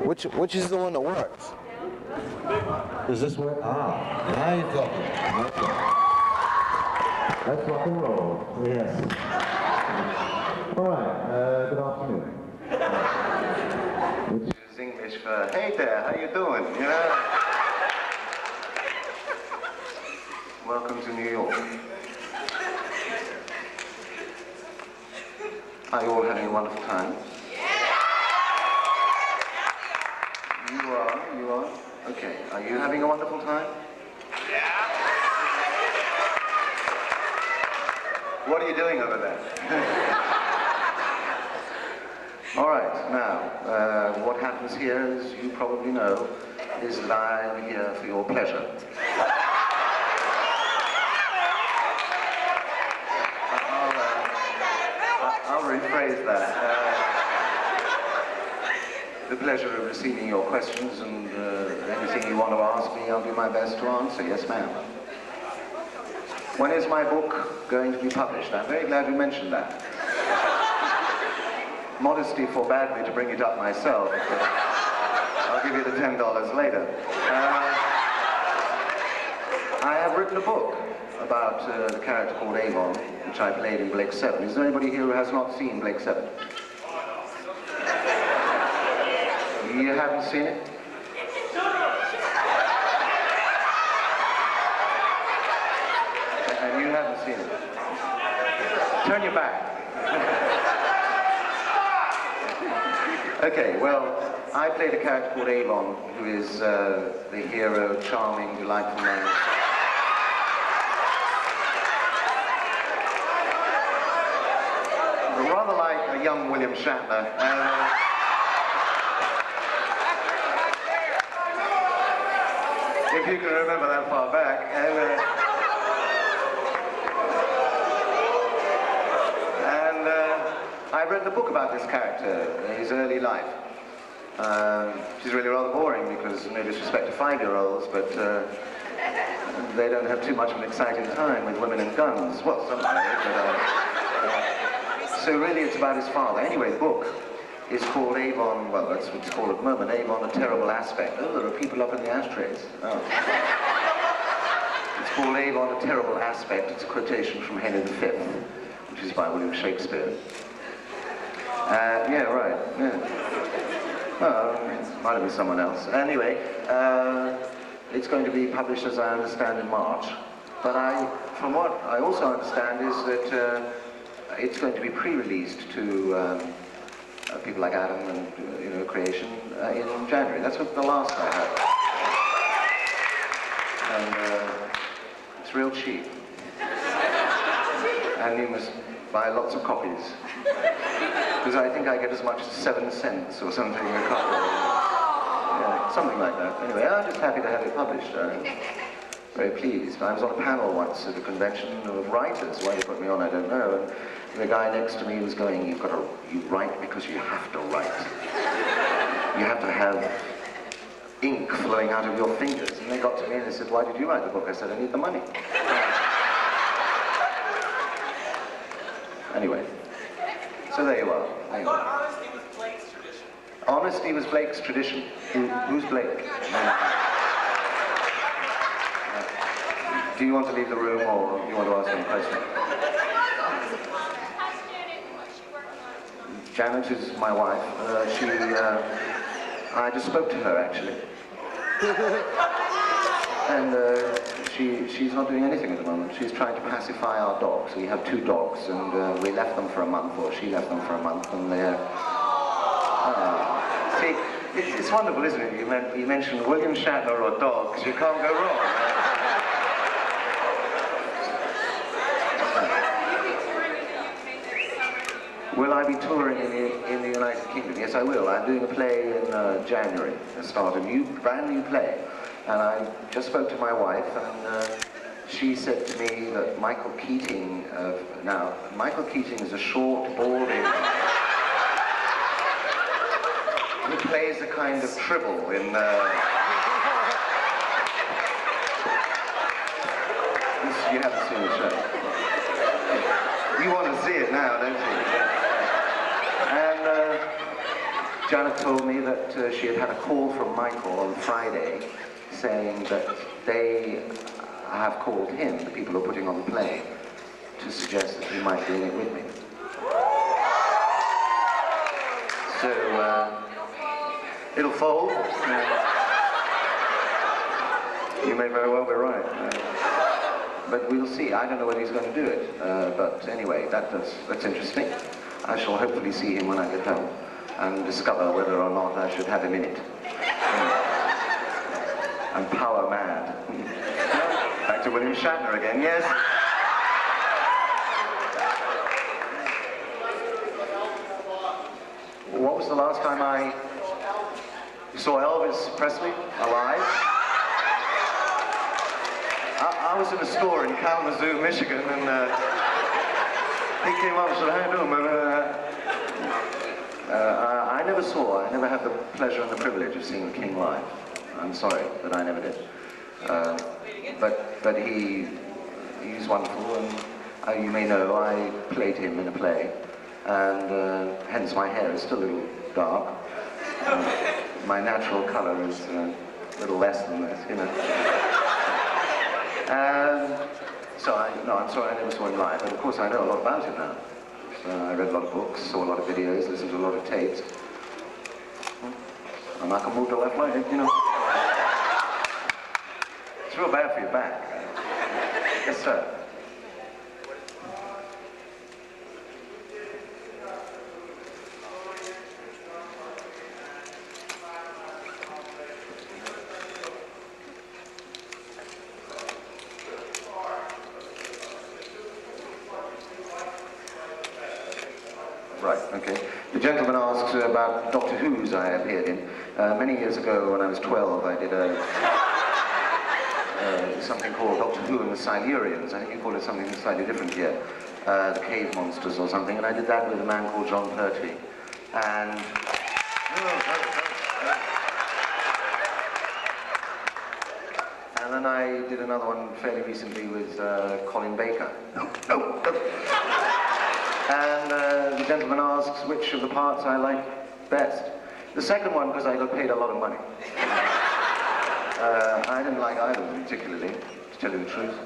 Which is the one that works? Does this work? Ah, now you're talking. Okay. Let's rock and roll. Yes. All right. Good afternoon. Which is English for, hey there, how you doing? You know? Welcome to New York. Are you all having a wonderful time? You are? You are? Okay. Are you having a wonderful time? Yeah. What are you doing over there? All right, now, what happens here, as you probably know, is that I am here for your pleasure. I'll rephrase that. The pleasure of receiving your questions and anything you want to ask me, I'll do my best to answer. Yes, ma'am. When is my book going to be published? I'm very glad you mentioned that. Modesty forbade me to bring it up myself. I'll give you the $10 later. I have written a book about the character called Avon, which I played in Blake 7. Is there anybody here who has not seen Blake 7? You haven't seen it? And you haven't seen it? Turn your back. Okay, well, I played a character called Avon, who is the hero, charming, delightful man. Rather like a young William Shatner. If you can remember that far back. I've written a book about this character, his early life. Which is really rather boring because, no disrespect to 5-year-olds, but they don't have too much of an exciting time with women and guns. Well, some may, but... so really it's about his father. Anyway, the book is called Avon, well, that's what it's called at the moment, Avon, A Terrible Aspect. Oh, there are people up in the ashtrays. Oh. It's called Avon, A Terrible Aspect. It's a quotation from Henry V, which is by William Shakespeare. Yeah, right, yeah. Oh, it might have been someone else. Anyway, it's going to be published, as I understand, in March. But from what I also understand is that it's going to be pre-released to people like Adam and, you know, Creation in January. That's what the last I heard. And it's real cheap. And you must buy lots of copies. Because I think I get as much as 7 cents or something a copy. Yeah, something like that. Anyway, I'm just happy to have it published. Very pleased. I was on a panel once at a convention of writers. Why they put me on, I don't know. And the guy next to me was going, you write because you have to write. You have to have ink flowing out of your fingers. And they got to me and they said, why did you write the book? I said, I need the money. Anyway, so there you are. I thought honesty was Blake's tradition. Honesty was Blake's tradition. Who's Blake? Do you want to leave the room or do you want to ask him a question? Janet is my wife. I just spoke to her actually. And she's not doing anything at the moment. She's trying to pacify our dogs. We have 2 dogs, and we left them for a month, or she left them for a month, and they're... see, it's wonderful, isn't it? You mentioned William Shatner or dogs, you can't go wrong. Will I be touring in the United Kingdom? Yes, I will. I'm doing a play in January, a brand new play. And I just spoke to my wife, and she said to me that Michael Keating, now, Michael Keating is a short, balding... he plays a kind of tribble in... you haven't seen the show. You want to see it now, don't you? And Janet told me that she had had a call from Michael on Friday saying that they have called him, the people who are putting on the play, to suggest that he might be in it with me. So, it'll fold. You may very well be right. But we'll see. I don't know whether he's going to do it. But anyway, that's interesting. I shall hopefully see him when I get home and discover whether or not I should have him in it. I'm power mad. Back to William Shatner again, yes? What was the last time you saw Elvis Presley alive? I was in a store in Kalamazoo, Michigan, and he came up and said, "How you doing, man?" I never had the pleasure and the privilege of seeing the King live. I'm sorry, but I never did. But he's wonderful, and you may know I played him in a play, and hence my hair is still a little dark. My natural colour is a little less than this, you know. So I'm sorry I never saw him live, but of course I know a lot about him now. I read a lot of books, saw a lot of videos, listened to a lot of tapes. And I can move the left leg, you know. It's real bad for your back. Yes, sir. Right, okay. The gentleman asks about Doctor Who's I appeared in. Many years ago, when I was 12, I did something called Doctor Who and the Silurians. I think you call it something slightly different here. The Cave Monsters or something. And I did that with a man called John Pertwee. And... And then I did another one fairly recently with Colin Baker. No. And the gentleman asks which of the parts I like best. The second one, because I got paid a lot of money. I didn't like either of them particularly, to tell you the truth.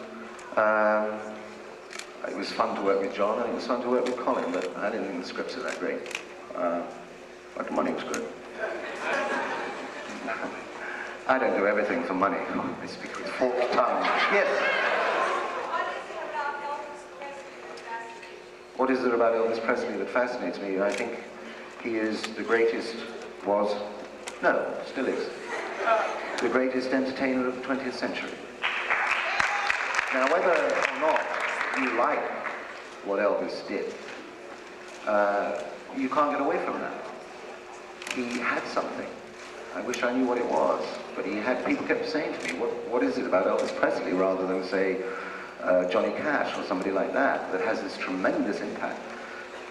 It was fun to work with John, and it was fun to work with Colin, but I didn't think the scripts were that great. But the money was good. I don't do everything for money. I speak with forked tongue. Yes? What is it about Elvis Presley that fascinates me? I think he is the greatest, still is, the greatest entertainer of the 20th century. Now, whether or not you like what Elvis did, you can't get away from that. He had something. I wish I knew what it was, but people kept saying to me, what is it about Elvis Presley, rather than say, Johnny Cash or somebody like that has this tremendous impact.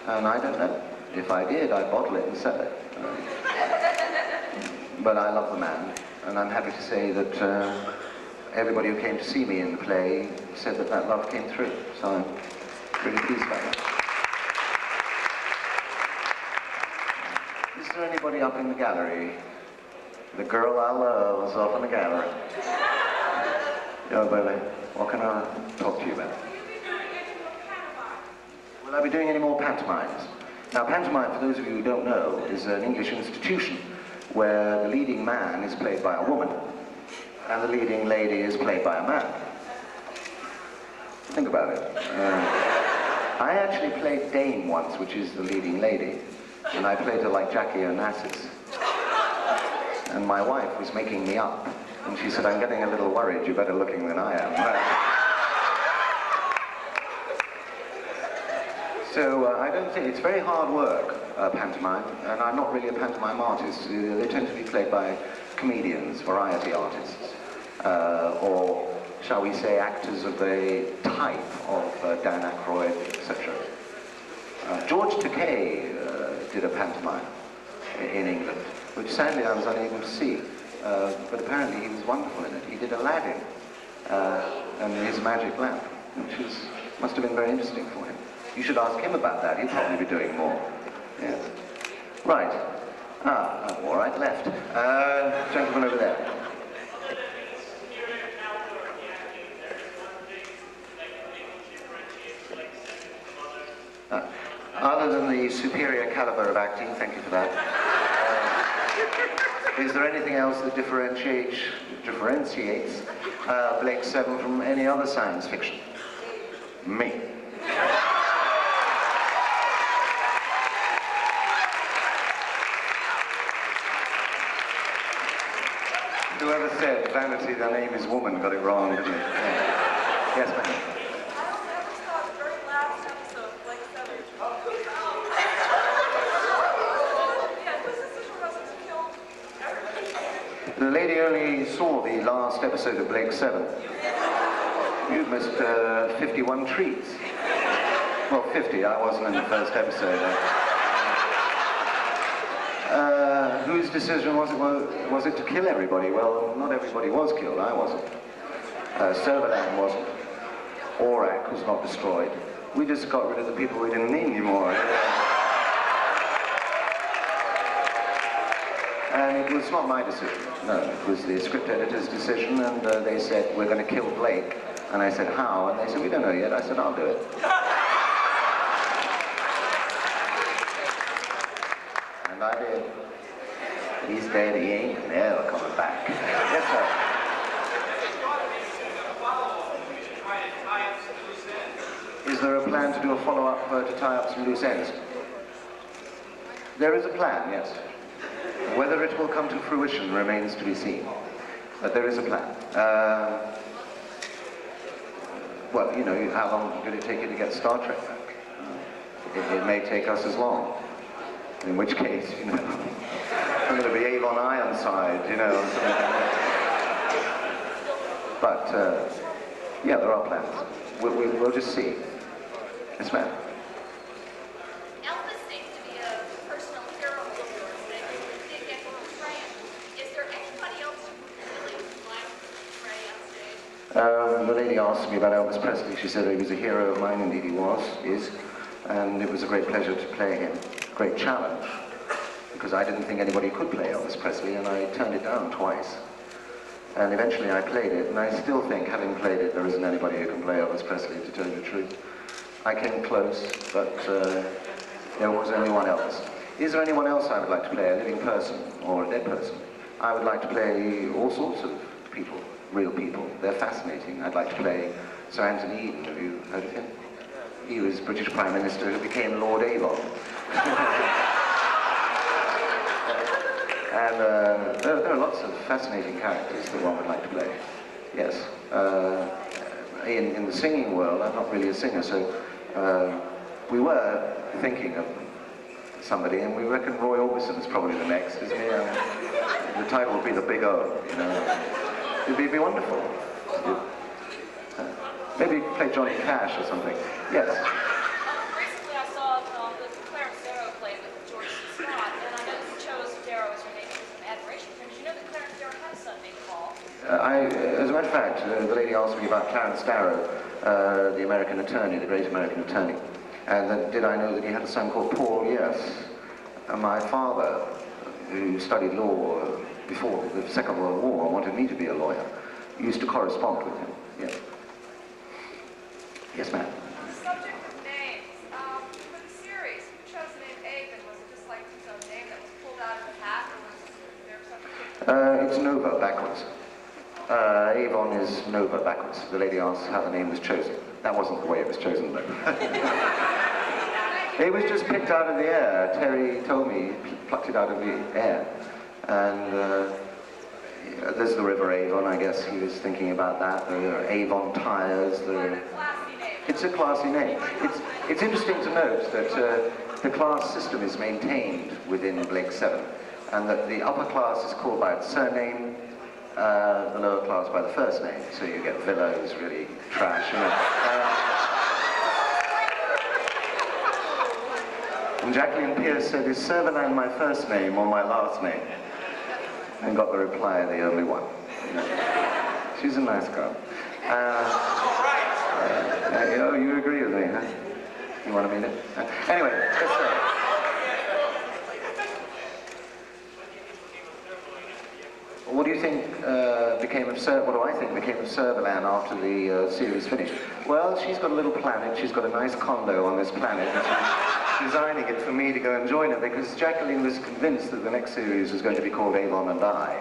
And I don't know. If I did, I'd bottle it and sell it. But I love the man, and I'm happy to say that everybody who came to see me in the play said that love came through. So I'm really pleased about that. Is there anybody up in the gallery? The girl I love is up in the gallery. Yo, baby. What can I talk to you about? Will I be doing any more pantomimes? Now, pantomime, for those of you who don't know, is an English institution where the leading man is played by a woman and the leading lady is played by a man. Think about it. I actually played Dame once, which is the leading lady, and I played her like Jackie Onassis. And my wife was making me up. And she said, "I'm getting a little worried, you're better looking than I am." So I don't think, it's very hard work, pantomime, and I'm not really a pantomime artist. They tend to be played by comedians, variety artists, or shall we say actors of the type of Dan Aykroyd, etc. George Takei did a pantomime in England, which sadly I was unable to see. But apparently he was wonderful in it. He did Aladdin and his magic lamp, which must have been very interesting for him. You should ask him about that. He'll probably be doing more. Yes. Right. Ah, all right, left. Gentleman over there. Other than the superior caliber of acting, thank you for that. Is there anything else that differentiates Blake 7 from any other science fiction? Me. Whoever said vanity, the name is woman, got it wrong, didn't he? Yeah. Yes, ma'am. The lady only saw the last episode of Blake 7. You missed 51 treats. Well, 50, I wasn't in the first episode. Whose decision was it to kill everybody? Well, not everybody was killed, I wasn't. Serverland wasn't. Aurak was not destroyed. We just got rid of the people we didn't need anymore. And it was not my decision, no, it was the script editor's decision, and they said, we're going to kill Blake. And I said, how? And they said, we don't know yet. I said, I'll do it. And I did. He's dead, he ain't never coming back. Yes, sir. Is there a plan to do a follow-up to tie up some loose ends? There is a plan, yes. Whether it will come to fruition remains to be seen. But there is a plan. Well, you know, how long did it take you to get Star Trek back? It may take us as long. In which case, you know, I'm going to be Avon Ironside, you know, something like that. But, yeah, there are plans. We'll just see. Yes, ma'am. Elvis seems to be a personal hero of yours that you did get to portray him. Is there anybody else who really likes to portray on stage? The lady asked me about Elvis Presley. She said he was a hero of mine, indeed he is, and it was a great pleasure to play him. Great challenge, because I didn't think anybody could play Elvis Presley, and I turned it down twice. And eventually I played it, and I still think, having played it, there isn't anybody who can play Elvis Presley, to tell you the truth. I came close, but there was only one else. Is there anyone else I would like to play, a living person or a dead person? I would like to play all sorts of people, real people. They're fascinating. I'd like to play Sir Anthony Eden. Have you heard of him? He was British Prime Minister who became Lord Avon. And there are lots of fascinating characters that one would like to play. Yes. In the singing world, I'm not really a singer, so we were thinking of somebody, and we reckon Roy Orbison's probably the next, isn't he? The title would be The Big O, you know. It'd be wonderful. Maybe play Johnny Cash or something. Yes. Recently I saw the Clarence Darrow play with George C. Scott, and I know you chose Darrow as your name for some admiration for him. Did you know that Clarence Darrow had a son named Paul? As a matter of fact, the lady asked me about Clarence Darrow, the American attorney, the great American attorney. And then, did I know that he had a son called Paul? Yes. My father, who studied law before the Second World War, wanted me to be a lawyer. Used to correspond with him. Yes. Yes, ma'am. The subject of names. For the series, you chose the name Avon. Was it just like his own name that was pulled out of the hat, or was there something? It's Nova backwards. Avon is Nova backwards. The lady asked how the name was chosen. That wasn't the way it was chosen, though. It was just picked out of the air. Terry told me he plucked it out of the air. And there's the River Avon, I guess he was thinking about that. There are Avon tires. It's a classy name. It's interesting to note that the class system is maintained within Blake 7, and that the upper class is called by its surname, the lower class by the first name. So you get Villa, who's really trash, you know. And Jacqueline Pierce said, is Serverland my first name or my last name? And got the reply, the only one. You know. She's a nice girl. Oh, you agree with me, huh? You want to meet it? Anyway, let's what do you think became of what do I think became of Serverland after the series finished? Well, she's got a little planet, she's got a nice condo on this planet, and she's designing it for me to go and join her, because Jacqueline was convinced that the next series was going to be called Avon and I.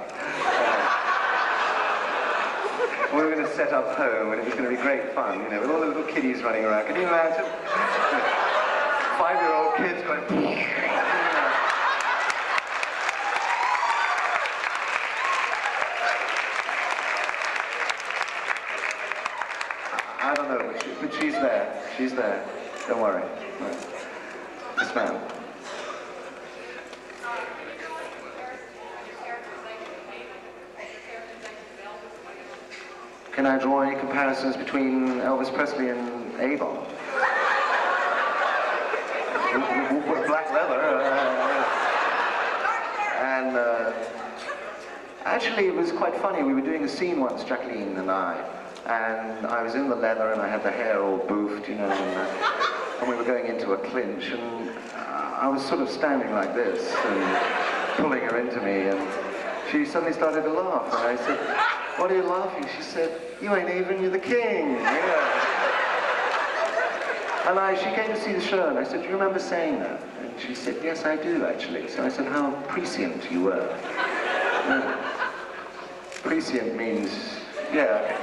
We were going to set up home, and it was going to be great fun, you know, with all the little kiddies running around. Can you imagine? 5-year-old kids going... I don't know, but she's there. She's there. Don't worry. Right. Yes, ma'am. Can I draw any comparisons between Elvis Presley and Avon? Black leather. And actually, it was quite funny. We were doing a scene once, Jacqueline and I was in the leather and I had the hair all boofed, you know, and we were going into a clinch, and I was sort of standing like this and pulling her into me, and she suddenly started to laugh, and I said, "What are you laughing?" She said, "You ain't even, you're the king." Yeah. And she came to see the show, and I said, "Do you remember saying that?" And she said, "Yes, I do, actually." So I said, "How prescient you were." Prescient means, yeah.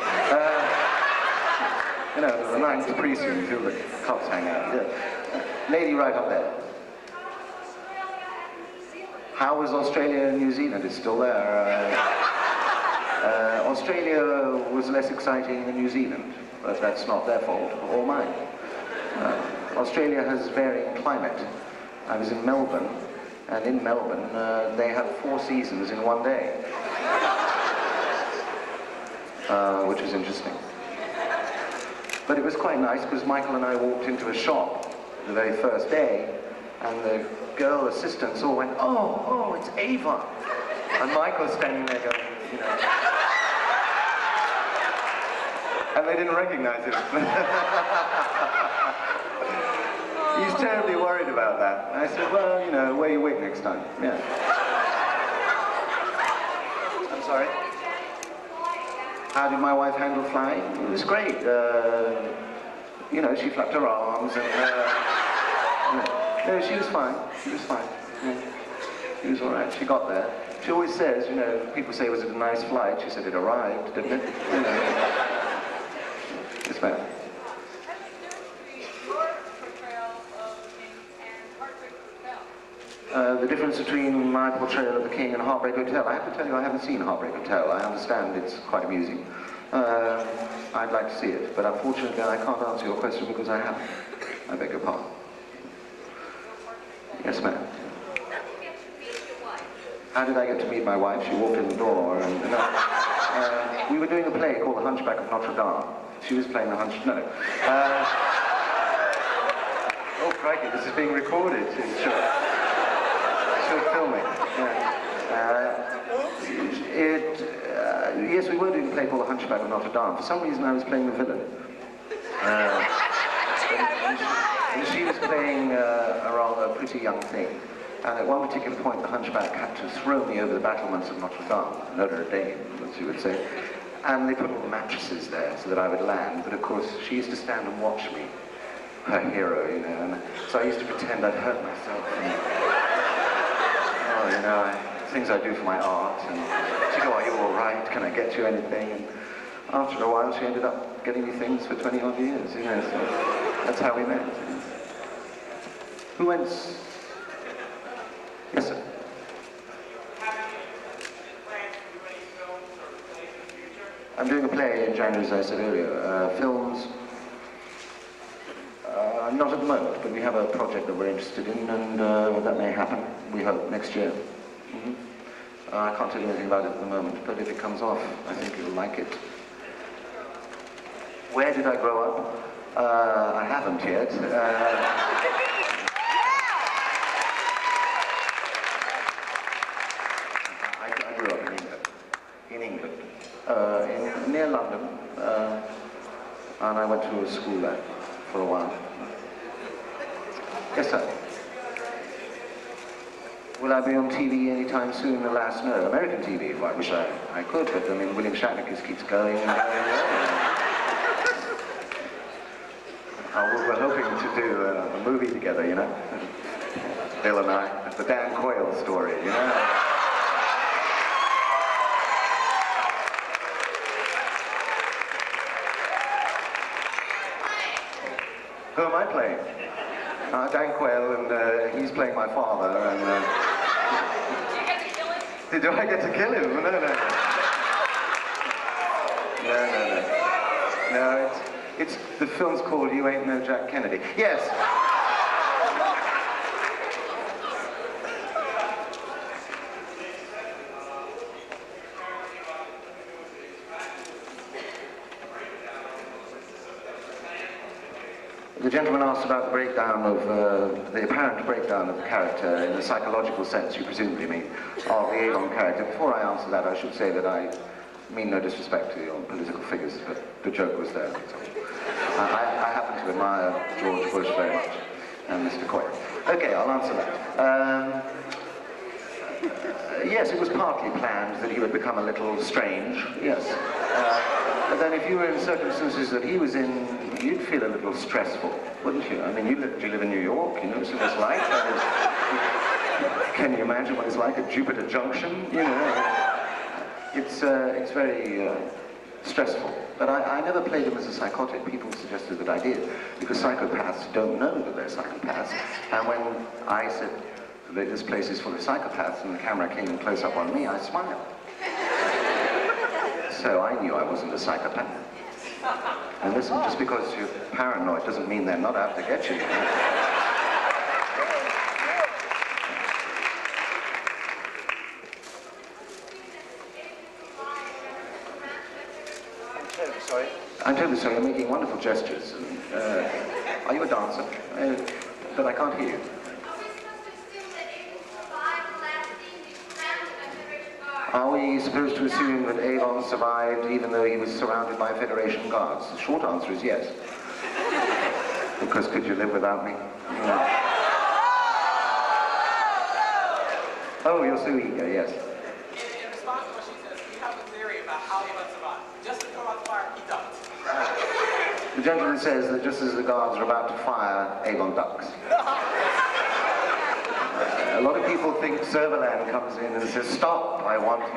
You know, the ninth precinct, till the cops hang out. Yeah. Lady right up there. How was Australia and New Zealand? It's still there. Australia was less exciting than New Zealand, but that's not their fault or mine. Australia has varying climate. I was in Melbourne, and in Melbourne they have 4 seasons in one day, which was interesting. But it was quite nice, because Michael and I walked into a shop the very first day, and the girl assistants all went, oh, it's Avon. And Michael's standing there going, you know. And they didn't recognize him. He's terribly worried about that. And I said, well, you know, wear your wig next time. Yeah. I'm sorry? How did my wife handle flying? It was great. You know, she flapped her arms, and no, she was fine. She was fine. Yeah. She was all right. She got there. She always says, you know, people say, was it a nice flight? She said it arrived, didn't it? You know. Yes, ma'am. The difference between my portrayal of the King and Heartbreak Hotel. I have to tell you, I haven't seen Heartbreak Hotel. I understand it's quite amusing. I'd like to see it, but unfortunately I can't answer your question because I haven't. I beg your pardon. Yes, ma'am. How did I get to meet my wife? She walked in the door, and we were doing a play called The Hunchback of Notre Dame. She was playing the No. Oh, crikey, this is being recorded. She'll film me. Yeah. Yes, we were doing a play called The Hunchback of Notre Dame. For some reason, I was playing the villain. And she was playing a rather pretty young thing. And at one particular point, the Hunchback had to throw me over the battlements of Notre Dame, as you would say. And they put all the mattresses there so that I would land. But of course, she used to stand and watch me, her hero, you know. And so I used to pretend I'd hurt myself. And, oh, you know, things I do for my art. And she'd go, are you all right? Can I get you anything? And after a while, she ended up getting me things for 20-odd years, you know. So that's how we met. Who went? Yes, sir. I'm doing a play in January, as I said earlier. Films, not at the moment, but we have a project that we're interested in, and that may happen, we hope, next year. I can't tell you anything about it at the moment, but if it comes off, I think you'll like it. Where did I grow up? I haven't yet. I grew up in England. Near London, and I went to a school there for a while. Yes, sir. will I be on TV anytime soon? Alas, no. American TV, well, I wish I could, but I mean, William Shatner just keeps going and going and going. We're hoping to do a movie together, you know? Bill and I. It's the Dan Coyle story, you know? Who am I playing? Dan Quayle, and he's playing my father, and... Do you get to kill him? Do I get to kill him? No, no. No, it's the film's called You Ain't No Jack Kennedy. Yes! The gentleman asked about the breakdown of, the apparent breakdown of the character in the psychological sense you presumably mean, of the Avon character. Before I answer that, I should say that I mean no disrespect to your political figures, but the joke was there. I happen to admire George Bush very much, and Mr. Coyle. Okay, I'll answer that. Yes, it was partly planned that he would become a little strange, yes. But then if you were in circumstances that he was in, you'd feel a little stressful, wouldn't you? I mean, do you live in New York? You know what it's like? Can you imagine what it's like at Jupiter Junction? You know, it's very stressful. But I never played him as a psychotic. People suggested that I did, because psychopaths don't know that they're psychopaths. And when I said that this place is full of psychopaths and the camera came close up on me, I smiled. So I knew I wasn't a psychopath. And listen, just because you're paranoid doesn't mean they're not out to get you. I'm terribly sorry, you're making wonderful gestures. Are you a dancer? But I can't hear you. Are we supposed to assume that Avon survived even though he was surrounded by Federation guards? The short answer is yes. Because could you live without me? Oh, you're so eager, yes. In response to what she says, we have a theory about how Avon survived. Just to throw out the fire, he ducked. The gentleman says that just as the guards are about to fire, Avon ducks. A lot of people think Serverland comes in and says, "Stop, I want you."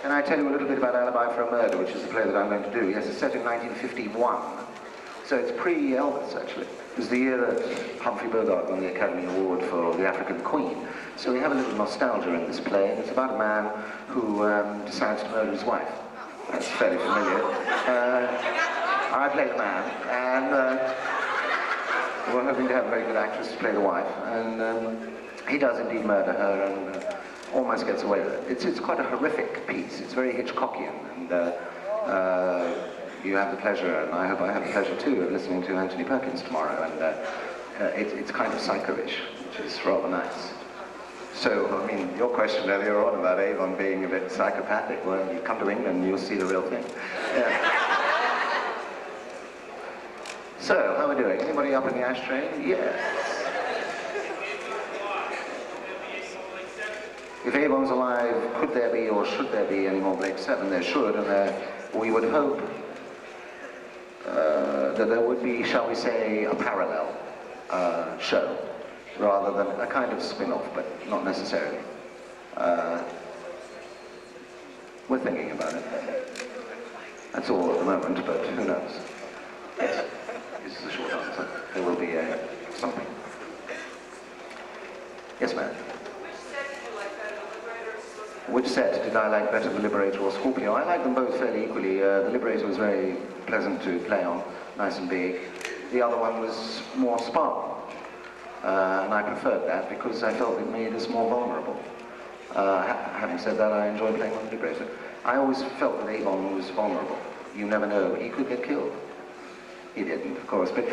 Can I tell you a little bit about Alibi for a Murder, which is the play that I'm going to do? Yes, it's set in 1951. So it's pre-Elvis, actually. It was the year that Humphrey Bogart won the Academy Award for The African Queen. So we have a little nostalgia in this play, and it's about a man who decides to murder his wife. That's fairly familiar. I play the man, and we're hoping to have a very good actress to play the wife, and he does indeed murder her and almost gets away with it. It's quite a horrific piece. It's very Hitchcockian, and you have the pleasure, and I hope I have the pleasure too, of listening to Anthony Perkins tomorrow, and it's kind of psycho-ish, which is rather nice. So, I mean, your question earlier on about Avon being a bit psychopathic, well, you come to England and you'll see the real thing. Yeah. So, how are we doing? Anybody up in the ashtray? Yes. If Avon's alive, could there be or should there be any more Blake 7? There should, and we would hope that there would be, shall we say, a parallel show, rather than a kind of spin-off, but not necessarily. We're thinking about it. That's all at the moment, but who knows? Yes, this is the short answer. There will be something. Yes, ma'am? Which set did I like better, The Liberator or Scorpio? I like them both fairly equally. The Liberator was very pleasant to play on, nice and big. The other one was more spartan. And I preferred that because I felt it made us more vulnerable. Having said that, I enjoy playing on the Liberator. I always felt that Avon was vulnerable. You never know, he could get killed. He didn't, of course, but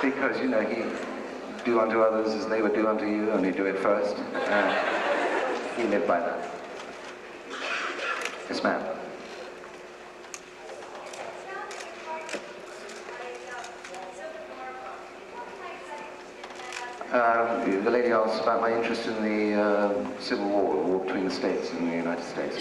because, you know, he'd do unto others as they would do unto you, only do it first. He lived by that. Yes, ma'am. The lady asked about my interest in the Civil War, the war between the States and the United States.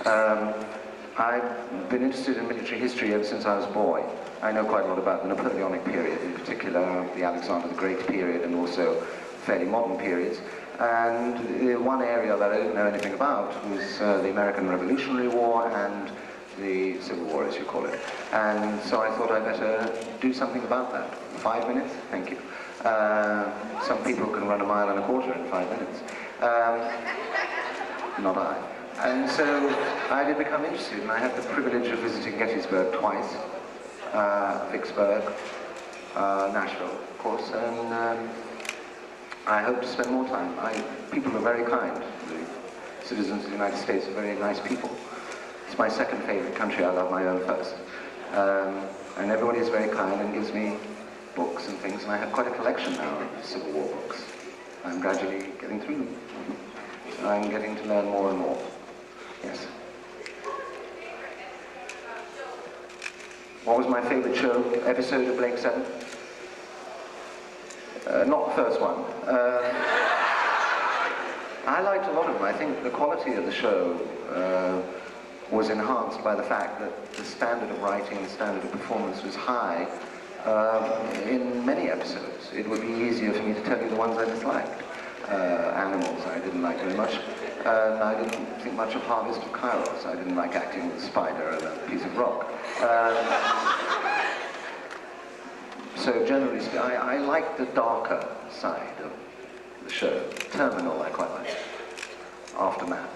I've been interested in military history ever since I was a boy. I know quite a lot about the Napoleonic period, in particular the Alexander the Great period, and also fairly modern periods. And the one area that I didn't know anything about was the American Revolutionary War and the Civil War, as you call it. And so I thought I'd better do something about that. 5 minutes? Thank you. Some people can run a mile and a quarter in 5 minutes. Not I. And so I did become interested, and I had the privilege of visiting Gettysburg twice, Vicksburg, Nashville, of course, and I hope to spend more time. People are very kind. The citizens of the United States are very nice people. It's my second favorite country. I love my own first. And everybody is very kind and gives me books and things, and I have quite a collection now of Civil War books. I'm gradually getting through them. I'm getting to learn more and more. Yes. What was my favorite show, episode of Blake 7? Not the first one. I liked a lot of them. I think the quality of the show was enhanced by the fact that the standard of writing, the standard of performance was high in many episodes. It would be easier for me to tell you the ones I disliked. Animals I didn't like very much. I didn't think much of Harvest of Kairos. I didn't like acting with a spider and a piece of rock. So generally speaking, I like the darker side of the show. Terminal I quite liked. Aftermath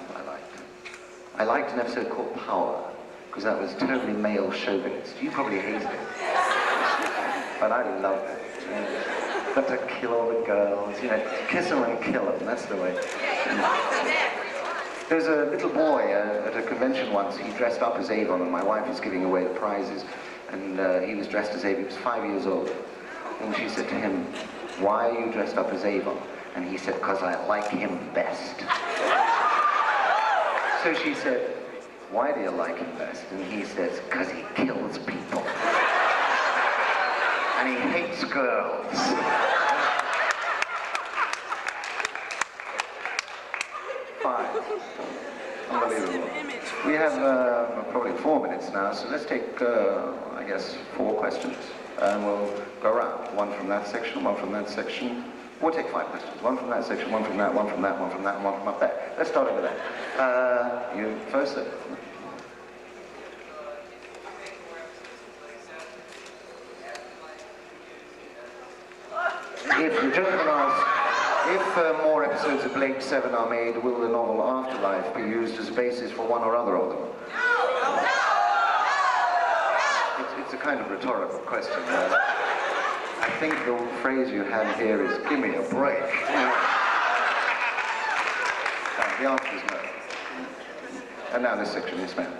I liked an episode called Power, because that was totally male chauvinist. You probably hated it. But I loved it. Got to kill all the girls, you know, kiss them and kill them, that's the way. There was a little boy at a convention once. He dressed up as Avon, and my wife was giving away the prizes, and he was dressed as Avon. He was 5 years old. And she said to him, "Why are you dressed up as Avon?" And he said, "Because I like him best." So she said, "Why do you like him best?" And he says, "Because he kills people. And he hates girls." Fine. Unbelievable. We have probably 4 minutes now, so let's take, I guess, 4 questions. And we'll go around. One from that section, one from that section. We'll take 5 questions. One from that section, one from that, one from that, one from that, and one from up there. Let's start over there. You first, sir. If the gentleman asks, if more episodes of Blake 7 are made, will the novel Afterlife be used as a basis for one or other of them? It's a kind of rhetorical question. I think the phrase you have here is, "Give me a break." The answer is no. And now this section, yes ma'am.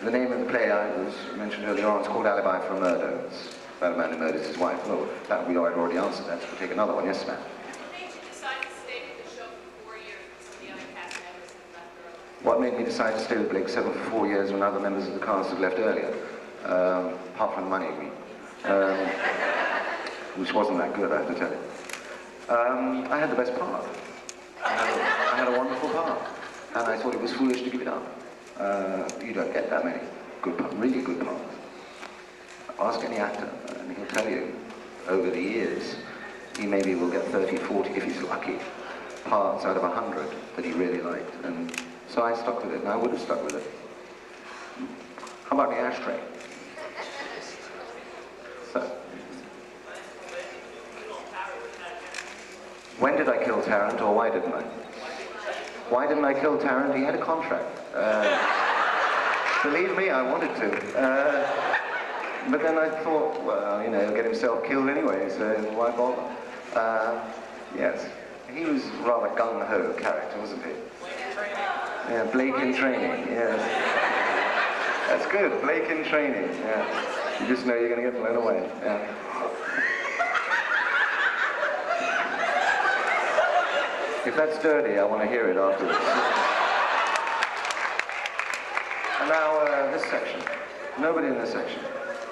The name of the play I was mentioned earlier on is called Alibi for a Murder. It's about a man who murders his wife. Well, that we already answered that, so we'll take another one. Yes ma'am. What made me decide to stay with Blake 7 for 4 years when other members of the cast had left earlier? Apart from the money, I mean. Which wasn't that good, I have to tell you. I had the best part. I had a wonderful part. And I thought it was foolish to give it up. You don't get that many good, really good parts. Ask any actor, and he'll tell you, over the years, he maybe will get 30, 40, if he's lucky, parts out of 100 that he really liked. And so I stuck with it, and I would have stuck with it. How about the ashtray? So, when did I kill Tarrant, or why didn't I? Why didn't I kill Tarrant? He had a contract. Believe me, I wanted to. But then I thought, well, you know, he'll get himself killed anyway, so why bother? Yes, he was a rather gung-ho character, wasn't he? Yeah, Blake in training, yes. That's good, Blake in training, yeah. You just know you're going to get blown away, yeah. If that's dirty, I want to hear it afterwards. And now this section. Nobody in this section.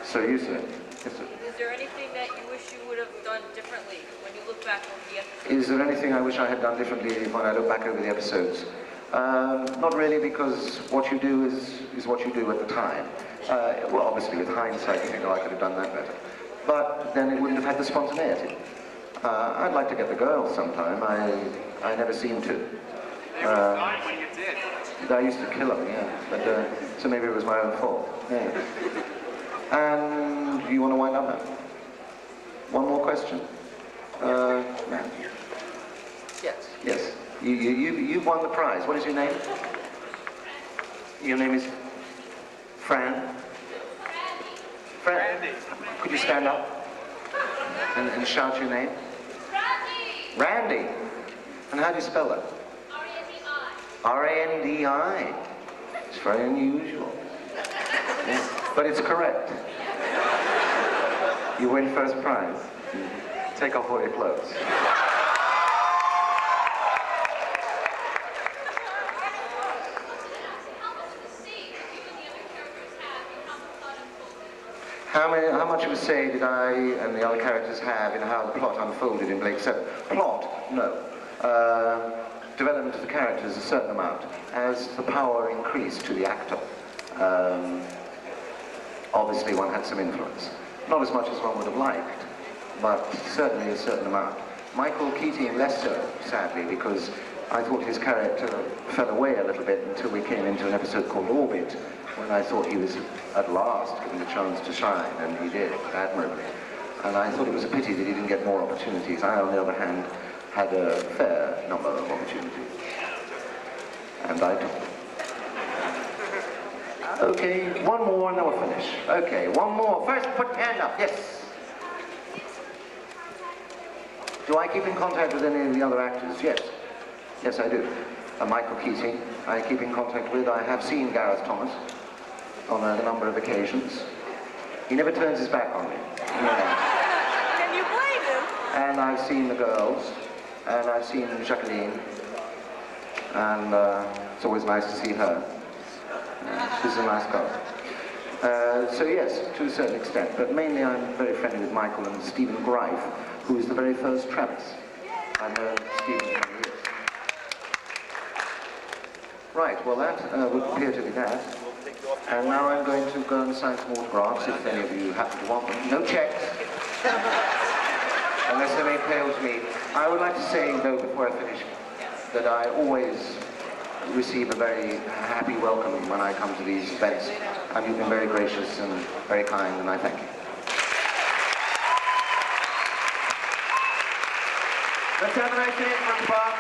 So you say. Yes, sir. Is there anything that you wish you would have done differently when you look back over the episode? Is there anything I wish I had done differently when I look back over the episodes? Not really, because what you do is what you do at the time. Well, obviously with hindsight you think, oh, I could have done that better. But then it wouldn't have had the spontaneity. I'd like to get the girls sometime. I never seem to. They were fine when you did. I used to kill them, yeah. But, so maybe it was my own fault. Yeah. And you want to wind up now? One more question? Matt? Yes. Yes. You've won the prize. What is your name? Your name is Fran? Randy. Could you stand up and shout your name? Randy! Randy. And how do you spell that? R-A-N-D-I. R-A-N-D-I. It's very unusual. Yeah. But it's correct. You win first prize. Take off all your clothes. How much of a say did I and the other characters have in how the plot unfolded in Blake 7? Plot? No. Development of the characters, a certain amount. As the power increased to the actor, obviously one had some influence. Not as much as one would have liked, but certainly a certain amount. Michael Keating less so, sadly, because I thought his character fell away a little bit until we came into an episode called Orbit, when I thought he was at last given the chance to shine, and he did, admirably. And I thought it was a pity that he didn't get more opportunities. I, on the other hand, had a fair number of opportunities. And I took them. Okay, one more and then we'll finish. Okay, one more. First, put your hand up. Yes. Do I keep in contact with any of the other actors? Yes. Yes, I do. Michael Keating, I keep in contact with. I have seen Gareth Thomas on a number of occasions. He never turns his back on me. Yeah. Can you blame him? And I've seen the girls, and I've seen Jacqueline, and it's always nice to see her. She's a nice girl. So yes, to a certain extent, but mainly I'm very friendly with Michael and Stephen Greif, who is the very first Travis. I know Stephen for many years. Right, well that would appear to be that. And now I'm going to go and sign some autographs, if any of you happen to want them. No checks. Unless they're made pale to me. I would like to say, though, before I finish, that I always receive a very happy welcome when I come to these events. And you've been very gracious and very kind, and I thank you. Let's have a nice hand from Bob.